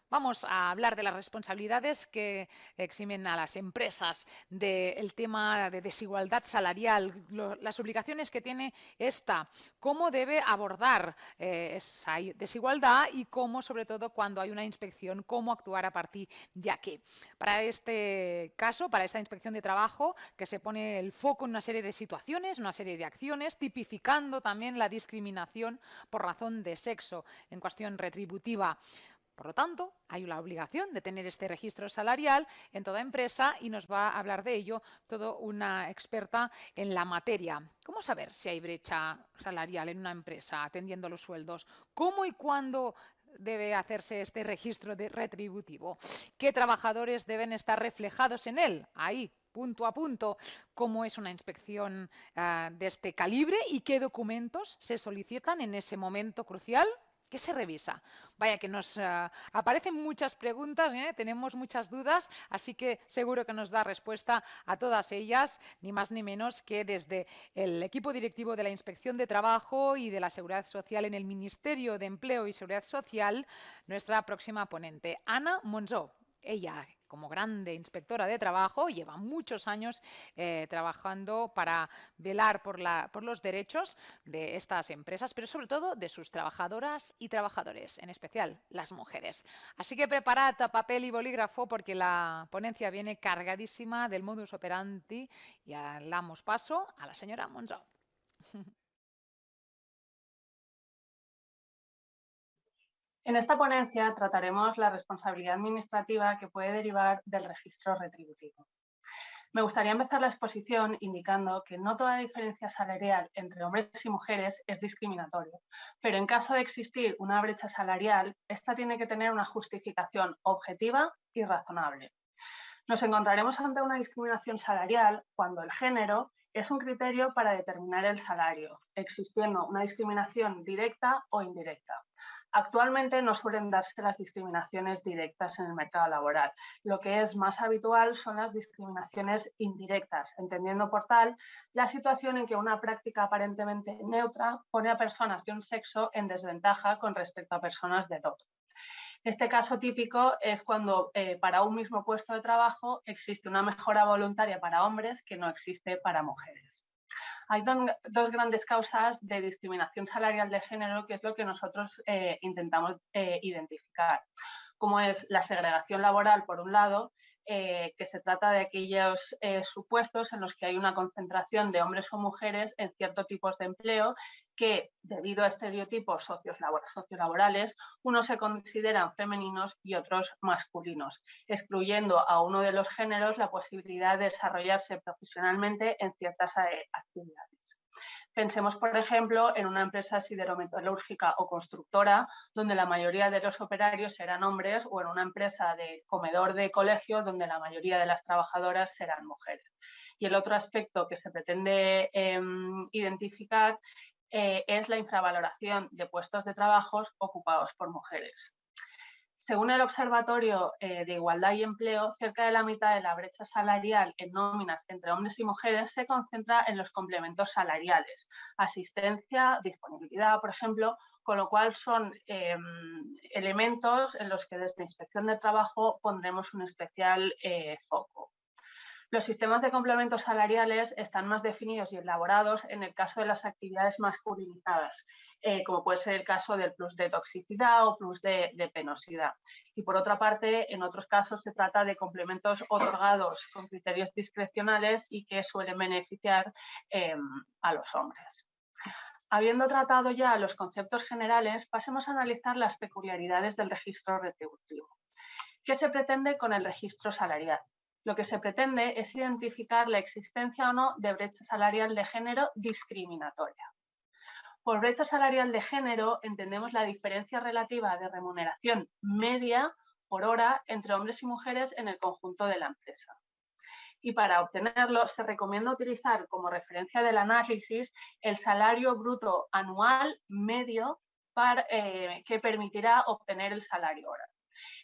Vamos a hablar de las responsabilidades que eximen a las empresas, del tema de desigualdad salarial, las obligaciones que tiene esta, cómo debe abordar esa desigualdad y cómo, sobre todo, cuando hay una inspección, cómo actuar a partir de aquí. Para este caso, para esta inspección de trabajo, que se pone el foco en una serie de situaciones, una serie de acciones, tipificando también la discriminación por razón de sexo en cuestión retributiva. Por lo tanto, hay la obligación de tener este registro salarial en toda empresa y nos va a hablar de ello toda una experta en la materia. ¿Cómo saber si hay brecha salarial en una empresa atendiendo los sueldos? ¿Cómo y cuándo debe hacerse este registro retributivo? ¿Qué trabajadores deben estar reflejados en él? Ahí, punto a punto, cómo es una inspección de este calibre y qué documentos se solicitan en ese momento crucial. ¿Qué se revisa? Vaya que nos aparecen muchas preguntas, tenemos muchas dudas, así que seguro que nos da respuesta a todas ellas, ni más ni menos que desde el equipo directivo de la Inspección de Trabajo y de la Seguridad Social en el Ministerio de Empleo y Seguridad Social, nuestra próxima ponente, Ana Monzó. Ella, como grande inspectora de trabajo, lleva muchos años trabajando para velar por los derechos de estas empresas, pero sobre todo de sus trabajadoras y trabajadores, en especial las mujeres. Así que preparad papel y bolígrafo porque la ponencia viene cargadísima del modus operandi y damos paso a la señora Monzó. En esta ponencia trataremos la responsabilidad administrativa que puede derivar del registro retributivo. Me gustaría empezar la exposición indicando que no toda diferencia salarial entre hombres y mujeres es discriminatoria, pero en caso de existir una brecha salarial, esta tiene que tener una justificación objetiva y razonable. Nos encontraremos ante una discriminación salarial cuando el género es un criterio para determinar el salario, existiendo una discriminación directa o indirecta. Actualmente no suelen darse las discriminaciones directas en el mercado laboral. Lo que es más habitual son las discriminaciones indirectas, entendiendo por tal la situación en que una práctica aparentemente neutra pone a personas de un sexo en desventaja con respecto a personas del otro. Este caso típico es cuando para un mismo puesto de trabajo existe una mejora voluntaria para hombres que no existe para mujeres. Hay dos grandes causas de discriminación salarial de género, que es lo que nosotros intentamos identificar, como es la segregación laboral, por un lado, que se trata de aquellos supuestos en los que hay una concentración de hombres o mujeres en ciertos tipos de empleo que, debido a estereotipos sociolaborales, unos se consideran femeninos y otros masculinos, excluyendo a uno de los géneros la posibilidad de desarrollarse profesionalmente en ciertas actividades. Pensemos, por ejemplo, en una empresa siderometalúrgica o constructora, donde la mayoría de los operarios serán hombres, o en una empresa de comedor de colegio, donde la mayoría de las trabajadoras serán mujeres. Y el otro aspecto que se pretende identificar es la infravaloración de puestos de trabajo ocupados por mujeres. Según el Observatorio de Igualdad y Empleo, cerca de la mitad de la brecha salarial en nóminas entre hombres y mujeres se concentra en los complementos salariales, asistencia, disponibilidad, por ejemplo, con lo cual son elementos en los que desde Inspección de Trabajo pondremos un especial foco. Los sistemas de complementos salariales están más definidos y elaborados en el caso de las actividades masculinizadas, como puede ser el caso del plus de toxicidad o plus de penosidad. Y por otra parte, en otros casos se trata de complementos otorgados con criterios discrecionales y que suelen beneficiar a los hombres. Habiendo tratado ya los conceptos generales, pasemos a analizar las peculiaridades del registro retributivo. ¿Qué se pretende con el registro salarial? Lo que se pretende es identificar la existencia o no de brecha salarial de género discriminatoria. Por brecha salarial de género entendemos la diferencia relativa de remuneración media por hora entre hombres y mujeres en el conjunto de la empresa. Y para obtenerlo se recomienda utilizar como referencia del análisis el salario bruto anual medio que permitirá obtener el salario hora.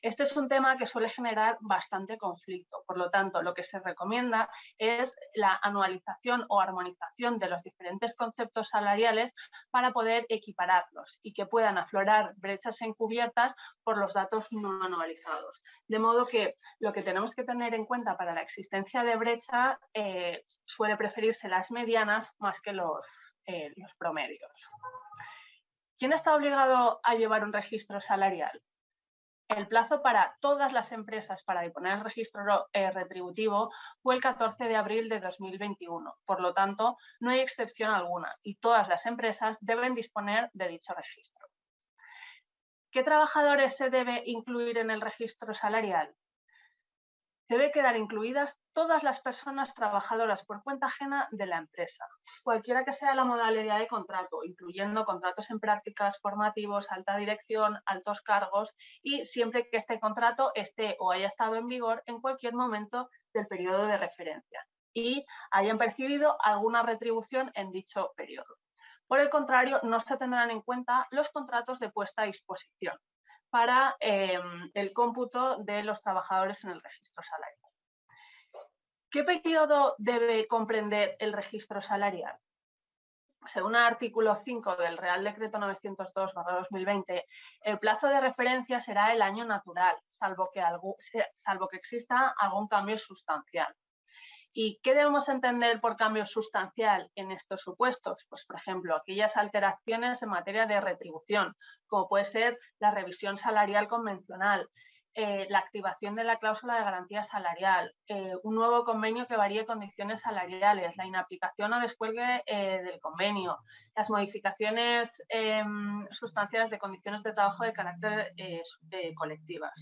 Este es un tema que suele generar bastante conflicto. Por lo tanto, lo que se recomienda es la anualización o armonización de los diferentes conceptos salariales para poder equipararlos y que puedan aflorar brechas encubiertas por los datos no anualizados. De modo que lo que tenemos que tener en cuenta para la existencia de brecha suele preferirse las medianas más que los promedios. ¿Quién está obligado a llevar un registro salarial? El plazo para todas las empresas para disponer del registro retributivo fue el 14 de abril de 2021. Por lo tanto, no hay excepción alguna y todas las empresas deben disponer de dicho registro. ¿Qué trabajadores se debe incluir en el registro salarial? Debe quedar incluidas todas las personas trabajadoras por cuenta ajena de la empresa, cualquiera que sea la modalidad de contrato, incluyendo contratos en prácticas, formativos, alta dirección, altos cargos y siempre que este contrato esté o haya estado en vigor en cualquier momento del periodo de referencia y hayan percibido alguna retribución en dicho periodo. Por el contrario, no se tendrán en cuenta los contratos de puesta a disposición para el cómputo de los trabajadores en el registro salarial. ¿Qué periodo debe comprender el registro salarial? Según el artículo 5 del Real Decreto 902/2020, el plazo de referencia será el año natural, salvo que exista algún cambio sustancial. ¿Y qué debemos entender por cambio sustancial en estos supuestos? Pues, por ejemplo, aquellas alteraciones en materia de retribución, como puede ser la revisión salarial convencional, la activación de la cláusula de garantía salarial, un nuevo convenio que varíe condiciones salariales, la inaplicación o descuelgue del convenio, las modificaciones sustanciales de condiciones de trabajo de carácter colectivas.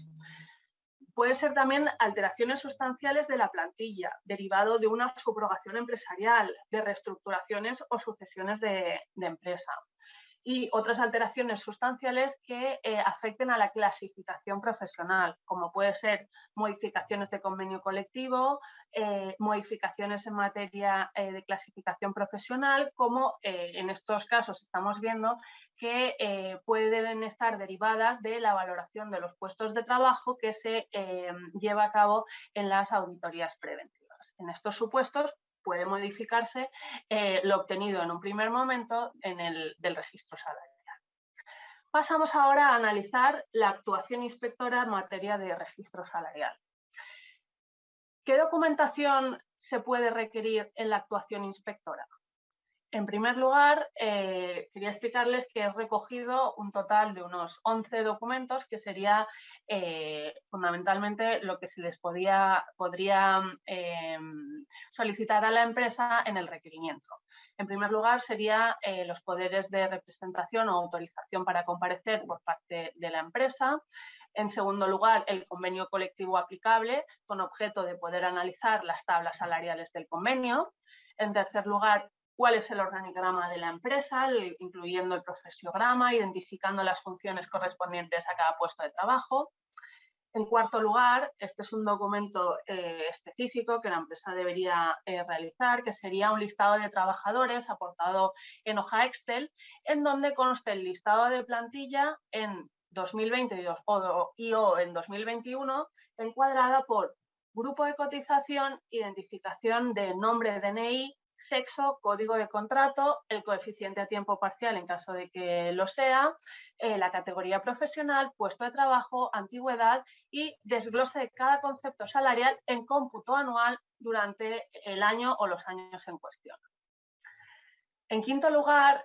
Puede ser también alteraciones sustanciales de la plantilla, derivado de una subrogación empresarial, de reestructuraciones o sucesiones de empresa. Y otras alteraciones sustanciales que afecten a la clasificación profesional, como puede ser modificaciones de convenio colectivo, modificaciones en materia de clasificación profesional, como en estos casos estamos viendo que pueden estar derivadas de la valoración de los puestos de trabajo que se lleva a cabo en las auditorías preventivas. En estos supuestos puede modificarse lo obtenido en un primer momento del registro salarial. Pasamos ahora a analizar la actuación inspectora en materia de registro salarial. ¿Qué documentación se puede requerir en la actuación inspectora? En primer lugar, quería explicarles que he recogido un total de unos 11 documentos que sería fundamentalmente lo que se les podría solicitar a la empresa en el requerimiento. En primer lugar, sería los poderes de representación o autorización para comparecer por parte de la empresa. En segundo lugar, el convenio colectivo aplicable con objeto de poder analizar las tablas salariales del convenio. En tercer lugar, cuál es el organigrama de la empresa, incluyendo el profesiograma, identificando las funciones correspondientes a cada puesto de trabajo. En cuarto lugar, este es un documento específico que la empresa debería realizar, que sería un listado de trabajadores aportado en hoja Excel, en donde conste el listado de plantilla en 2020 o en 2021, encuadrada por grupo de cotización, identificación de nombre DNI, sexo, código de contrato, el coeficiente a tiempo parcial en caso de que lo sea, la categoría profesional, puesto de trabajo, antigüedad y desglose de cada concepto salarial en cómputo anual durante el año o los años en cuestión. En quinto lugar,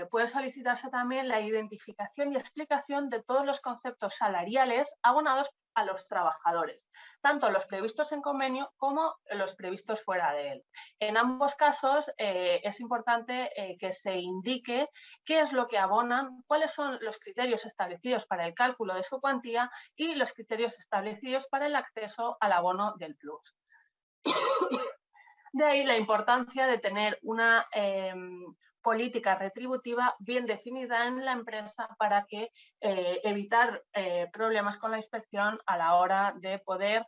puede solicitarse también la identificación y explicación de todos los conceptos salariales abonados a los trabajadores, tanto los previstos en convenio como los previstos fuera de él. En ambos casos es importante que se indique qué es lo que abonan, cuáles son los criterios establecidos para el cálculo de su cuantía y los criterios establecidos para el acceso al abono del plus. De ahí la importancia de tener una política retributiva bien definida en la empresa para evitar problemas con la inspección a la hora de poder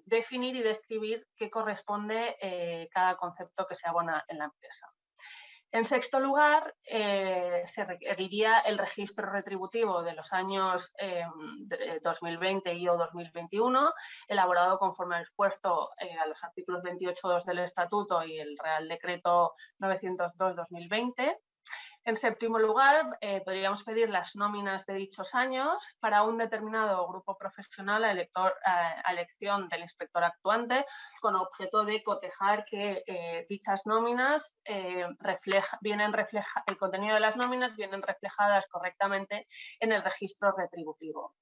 definir y describir qué corresponde cada concepto que se abona en la empresa. En sexto lugar, se requeriría el registro retributivo de los años 2020 y o 2021, elaborado conforme al expuesto a los artículos 28.2 del Estatuto y el Real Decreto 902-2020. En séptimo lugar, podríamos pedir las nóminas de dichos años para un determinado grupo profesional a elección del inspector actuante, con objeto de cotejar que dichas nóminas el contenido de las nóminas vienen reflejadas correctamente en el registro retributivo.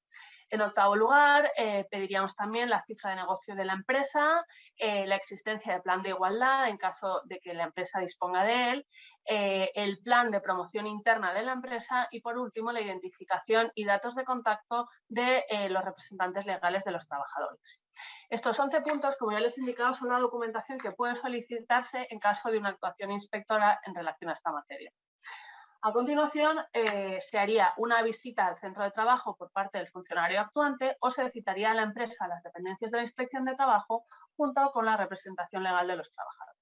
En octavo lugar, pediríamos también la cifra de negocio de la empresa, la existencia de plan de igualdad en caso de que la empresa disponga de él, el plan de promoción interna de la empresa y, por último, la identificación y datos de contacto de los representantes legales de los trabajadores. Estos 11 puntos, como ya les he indicado, son la documentación que puede solicitarse en caso de una actuación inspectora en relación a esta materia. A continuación, se haría una visita al centro de trabajo por parte del funcionario actuante o se citaría a la empresa a las dependencias de la Inspección de Trabajo junto con la representación legal de los trabajadores.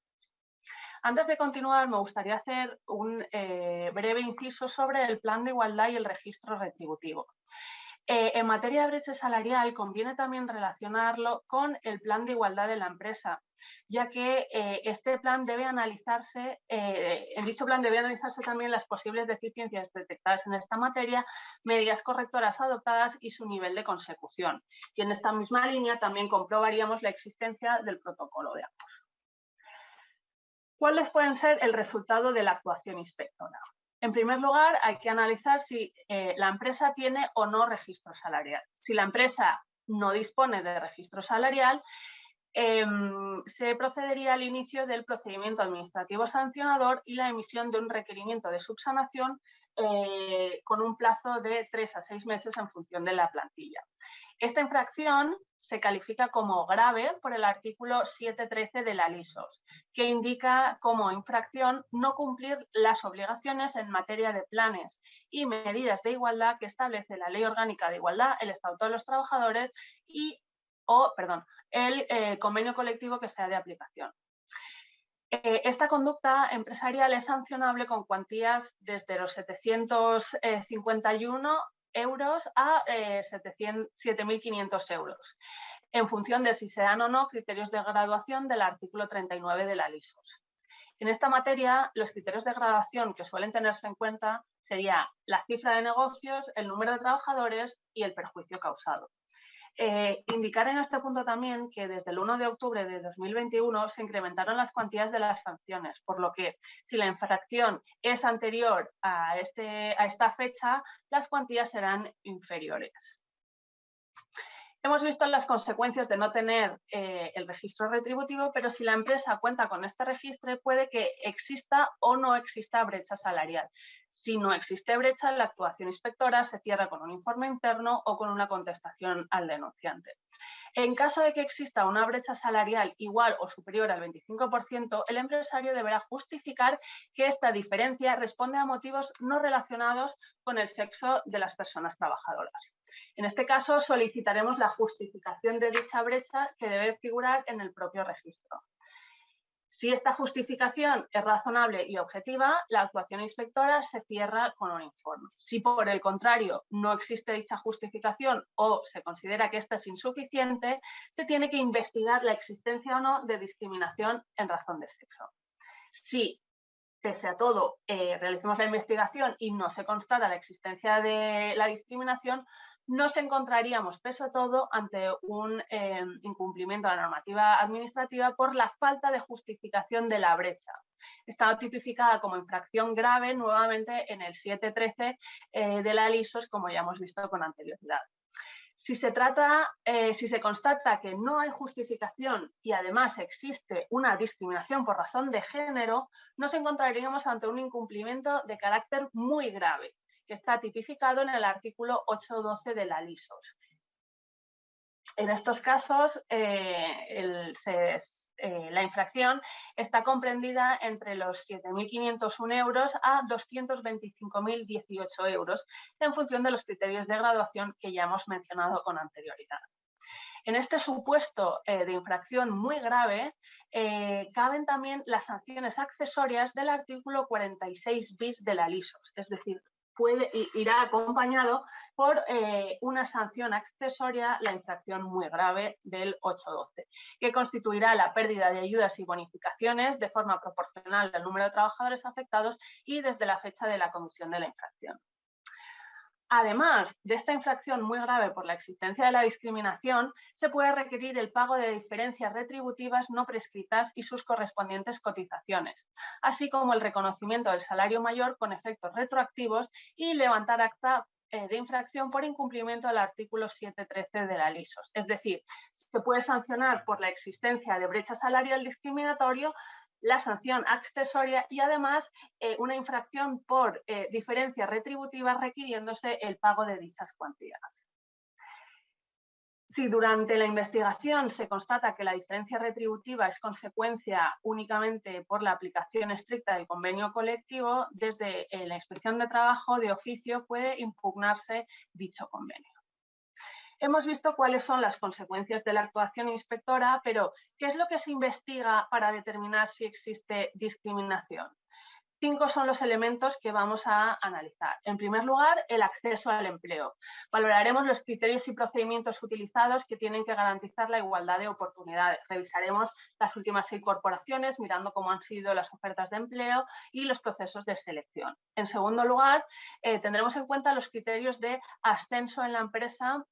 Antes de continuar, me gustaría hacer un breve inciso sobre el plan de igualdad y el registro retributivo. En materia de brecha salarial, conviene también relacionarlo con el plan de igualdad de la empresa, ya que este plan debe analizarse, en dicho plan debe analizarse también las posibles deficiencias detectadas en esta materia, medidas correctoras adoptadas y su nivel de consecución. Y en esta misma línea también comprobaríamos la existencia del protocolo de acoso. ¿Cuáles pueden ser el resultado de la actuación inspectora? En primer lugar, hay que analizar si la empresa tiene o no registro salarial. Si la empresa no dispone de registro salarial, se procedería al inicio del procedimiento administrativo sancionador y la emisión de un requerimiento de subsanación con un plazo de 3 a 6 meses en función de la plantilla. Esta infracción se califica como grave por el artículo 713 de la LISOS, que indica como infracción no cumplir las obligaciones en materia de planes y medidas de igualdad que establece la Ley Orgánica de Igualdad, el Estatuto de los Trabajadores y el convenio colectivo que sea de aplicación. Esta conducta empresarial es sancionable con cuantías desde los 751 euros a 7.500 euros, en función de si se dan o no criterios de graduación del artículo 39 de la LISOS. En esta materia, los criterios de graduación que suelen tenerse en cuenta sería la cifra de negocios, el número de trabajadores y el perjuicio causado. Indicar en este punto también que desde el 1 de octubre de 2021 se incrementaron las cuantías de las sanciones, por lo que si la infracción es anterior a esta fecha, las cuantías serán inferiores. Hemos visto las consecuencias de no tener el registro retributivo, pero si la empresa cuenta con este registro, puede que exista o no exista brecha salarial. Si no existe brecha, la actuación inspectora se cierra con un informe interno o con una contestación al denunciante. En caso de que exista una brecha salarial igual o superior al 25%, el empresario deberá justificar que esta diferencia responde a motivos no relacionados con el sexo de las personas trabajadoras. En este caso, solicitaremos la justificación de dicha brecha que debe figurar en el propio registro. Si esta justificación es razonable y objetiva, la actuación inspectora se cierra con un informe. Si por el contrario no existe dicha justificación o se considera que esta es insuficiente, se tiene que investigar la existencia o no de discriminación en razón de sexo. Si, pese a todo, realicemos la investigación y no se constata la existencia de la discriminación, nos encontraríamos, pese a todo, ante un incumplimiento de la normativa administrativa por la falta de justificación de la brecha. Está tipificada como infracción grave nuevamente en el 713 de la LISOS, como ya hemos visto con anterioridad. Si se constata que no hay justificación y además existe una discriminación por razón de género, nos encontraríamos ante un incumplimiento de carácter muy grave, que está tipificado en el artículo 812 de la LISOS. En estos casos, la infracción está comprendida entre los 7.501 euros a 225.018 euros, en función de los criterios de graduación que ya hemos mencionado con anterioridad. En este supuesto de infracción muy grave, caben también las sanciones accesorias del artículo 46 bis de la LISOS, es decir, irá acompañado por una sanción accesoria, la infracción muy grave del 812, que constituirá la pérdida de ayudas y bonificaciones de forma proporcional al número de trabajadores afectados y desde la fecha de la comisión de la infracción. Además de esta infracción muy grave por la existencia de la discriminación, se puede requerir el pago de diferencias retributivas no prescritas y sus correspondientes cotizaciones, así como el reconocimiento del salario mayor con efectos retroactivos y levantar acta de infracción por incumplimiento del artículo 713 de la LISOS. Es decir, se puede sancionar por la existencia de brecha salarial discriminatorio, la sanción accesoria y además una infracción por diferencias retributivas requiriéndose el pago de dichas cuantías. Si durante la investigación se constata que la diferencia retributiva es consecuencia únicamente por la aplicación estricta del convenio colectivo, desde la Inspección de Trabajo de oficio puede impugnarse dicho convenio. Hemos visto cuáles son las consecuencias de la actuación inspectora, pero ¿qué es lo que se investiga para determinar si existe discriminación? 5 son los elementos que vamos a analizar. En primer lugar, el acceso al empleo. Valoraremos los criterios y procedimientos utilizados que tienen que garantizar la igualdad de oportunidades. Revisaremos las últimas incorporaciones, mirando cómo han sido las ofertas de empleo y los procesos de selección. En segundo lugar, tendremos en cuenta los criterios de ascenso en la empresa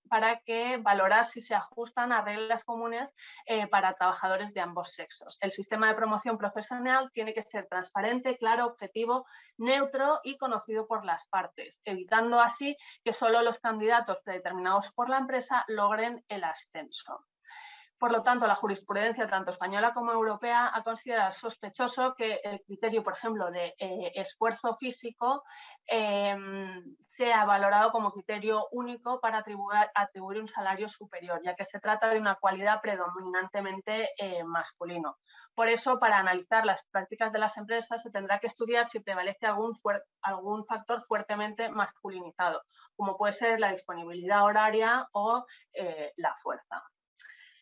para valorar si se ajustan a reglas comunes para trabajadores de ambos sexos. El sistema de promoción profesional tiene que ser transparente, claro, objetivo, neutro y conocido por las partes, evitando así que solo los candidatos predeterminados por la empresa logren el ascenso. Por lo tanto, la jurisprudencia, tanto española como europea, ha considerado sospechoso que el criterio, por ejemplo, de esfuerzo físico sea valorado como criterio único para atribuir un salario superior, ya que se trata de una cualidad predominantemente masculino. Por eso, para analizar las prácticas de las empresas, se tendrá que estudiar si prevalece algún factor fuertemente masculinizado, como puede ser la disponibilidad horaria o la fuerza.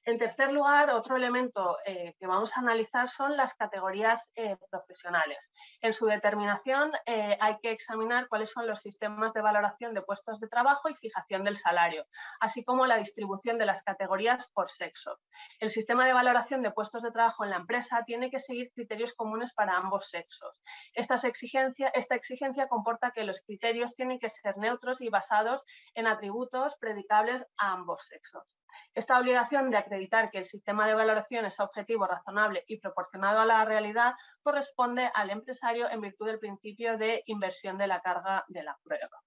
En tercer lugar, otro elemento que vamos a analizar son las categorías profesionales. En su determinación hay que examinar cuáles son los sistemas de valoración de puestos de trabajo y fijación del salario, así como la distribución de las categorías por sexo. El sistema de valoración de puestos de trabajo en la empresa tiene que seguir criterios comunes para ambos sexos. Esta exigencia comporta que los criterios tienen que ser neutros y basados en atributos predicables a ambos sexos. Esta obligación de acreditar que el sistema de valoración es objetivo, razonable y proporcionado a la realidad corresponde al empresario en virtud del principio de inversión de la carga de la prueba.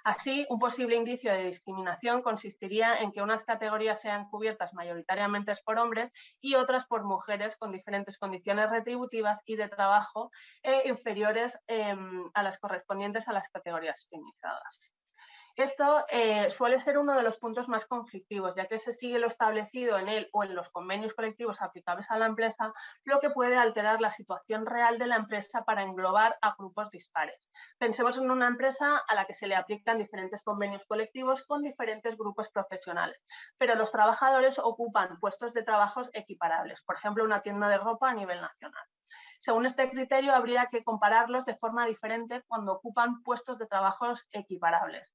Así, un posible indicio de discriminación consistiría en que unas categorías sean cubiertas mayoritariamente por hombres y otras por mujeres con diferentes condiciones retributivas y de trabajo inferiores a las correspondientes a las categorías feminizadas. Esto suele ser uno de los puntos más conflictivos, ya que se sigue lo establecido en él o en los convenios colectivos aplicables a la empresa, lo que puede alterar la situación real de la empresa para englobar a grupos dispares. Pensemos en una empresa a la que se le aplican diferentes convenios colectivos con diferentes grupos profesionales, pero los trabajadores ocupan puestos de trabajo equiparables, por ejemplo, una tienda de ropa a nivel nacional. Según este criterio, habría que compararlos de forma diferente cuando ocupan puestos de trabajo equiparables,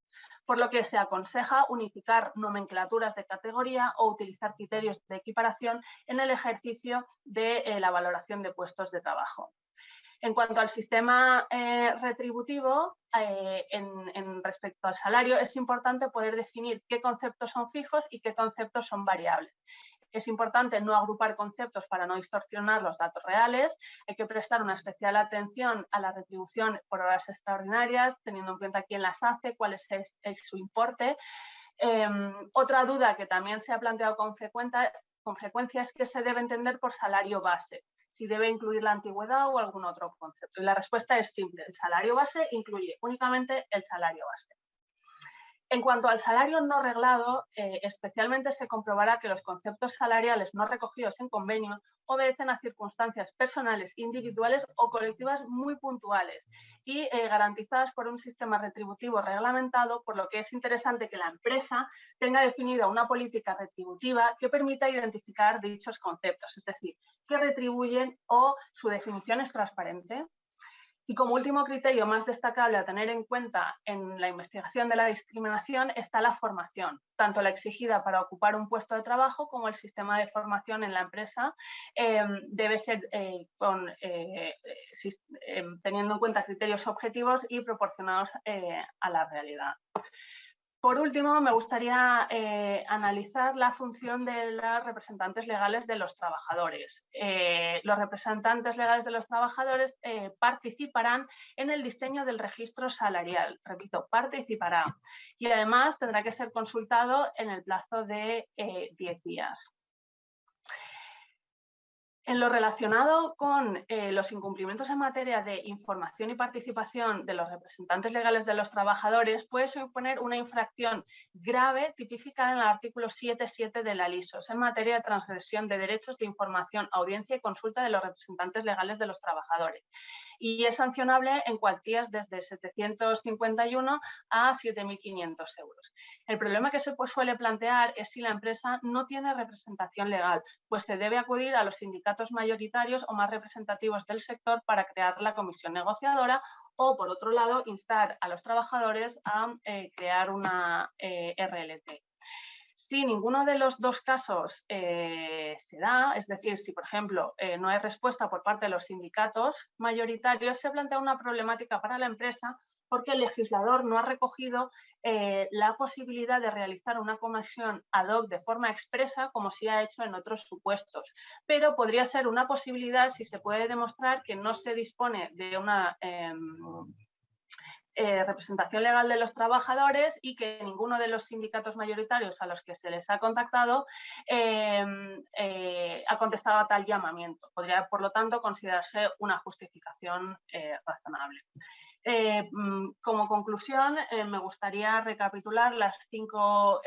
por lo que se aconseja unificar nomenclaturas de categoría o utilizar criterios de equiparación en el ejercicio de la valoración de puestos de trabajo. En cuanto al sistema retributivo, respecto al salario, es importante poder definir qué conceptos son fijos y qué conceptos son variables. Es importante no agrupar conceptos para no distorsionar los datos reales. Hay que prestar una especial atención a la retribución por horas extraordinarias, teniendo en cuenta quién las hace, cuál es su importe. Otra duda que también se ha planteado con frecuencia es qué se debe entender por salario base, si debe incluir la antigüedad o algún otro concepto. Y la respuesta es simple: el salario base incluye únicamente el salario base. En cuanto al salario no reglado, especialmente se comprobará que los conceptos salariales no recogidos en convenio obedecen a circunstancias personales, individuales o colectivas muy puntuales y garantizadas por un sistema retributivo reglamentado, por lo que es interesante que la empresa tenga definida una política retributiva que permita identificar dichos conceptos, es decir, que retribuyen o su definición es transparente. Y como último criterio más destacable a tener en cuenta en la investigación de la discriminación está la formación, tanto la exigida para ocupar un puesto de trabajo como el sistema de formación en la empresa debe ser teniendo en cuenta criterios objetivos y proporcionados a la realidad. Por último, me gustaría analizar la función de los representantes legales de los trabajadores. Los representantes legales de los trabajadores participarán en el diseño del registro salarial. Repito, participará. Y además tendrá que ser consultado en el plazo de 10 días. En lo relacionado con los incumplimientos en materia de información y participación de los representantes legales de los trabajadores, puede suponer una infracción grave tipificada en el artículo 7.7 de la LISOS en materia de transgresión de derechos de información, audiencia y consulta de los representantes legales de los trabajadores. Y es sancionable en cuantías desde 751 a 7.500 euros. El problema que se suele plantear es si la empresa no tiene representación legal, pues se debe acudir a los sindicatos mayoritarios o más representativos del sector para crear la comisión negociadora o, por otro lado, instar a los trabajadores a crear una RLT. Si ninguno de los dos casos se da, es decir, si por ejemplo no hay respuesta por parte de los sindicatos mayoritarios, se plantea una problemática para la empresa porque el legislador no ha recogido la posibilidad de realizar una comisión ad hoc de forma expresa como se ha hecho en otros supuestos. Pero podría ser una posibilidad si se puede demostrar que no se dispone de una representación legal de los trabajadores y que ninguno de los sindicatos mayoritarios a los que se les ha contactado ha contestado a tal llamamiento. Podría, por lo tanto, considerarse una justificación razonable. Como conclusión, me gustaría recapitular las 5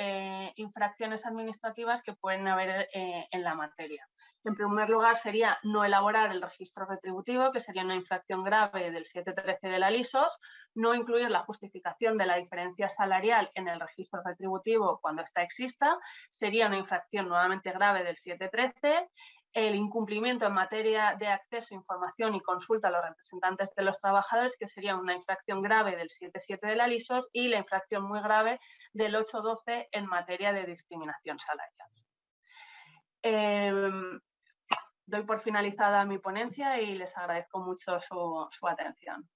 infracciones administrativas que pueden haber en la materia. En primer lugar, sería no elaborar el registro retributivo, que sería una infracción grave del 7.13 de la LISOS, no incluir la justificación de la diferencia salarial en el registro retributivo cuando ésta exista, sería una infracción nuevamente grave del 7.13, el incumplimiento en materia de acceso a información y consulta a los representantes de los trabajadores, que sería una infracción grave del 7.7 de la LISOS, y la infracción muy grave del 8.12 en materia de discriminación salarial. Doy por finalizada mi ponencia y les agradezco mucho su atención.